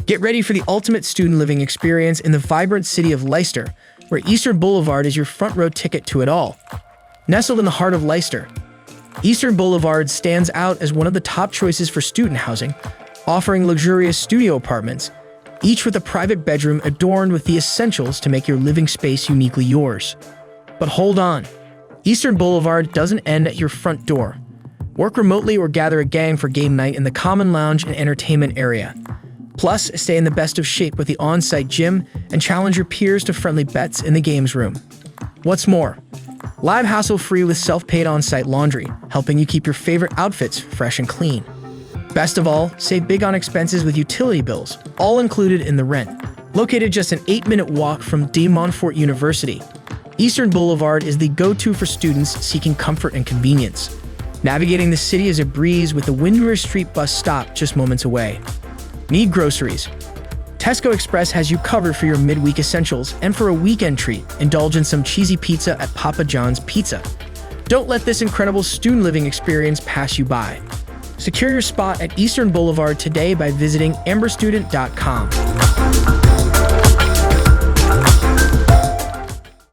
Get ready for the ultimate student living experience in the vibrant city of Leicester, where Eastern Boulevard is your front row ticket to it all. Nestled in the heart of Leicester, Eastern Boulevard stands out as one of the top choices for student housing, offering luxurious studio apartments, each with a private bedroom adorned with the essentials to make your living space uniquely yours. But hold on, Eastern Boulevard doesn't end at your front door. Work remotely or gather a gang for game night in the common lounge and entertainment area. Plus, stay in the best of shape with the on-site gym and challenge your peers to friendly bets in the games room. What's more, live hassle-free with self-paid on-site laundry, helping you keep your favorite outfits fresh and clean. Best of all, save big on expenses with utility bills, all included in the rent. Located just an 8-minute walk from Montfort University, Eastern Boulevard is the go-to for students seeking comfort and convenience. Navigating the city is a breeze with the Windermere Street bus stop just moments away. Need groceries? Tesco Express has you covered for your midweek essentials, and for a weekend treat, indulge in some cheesy pizza at Papa John's Pizza. Don't let this incredible student living experience pass you by. Secure your spot at Eastern Boulevard today by visiting amberstudent.com.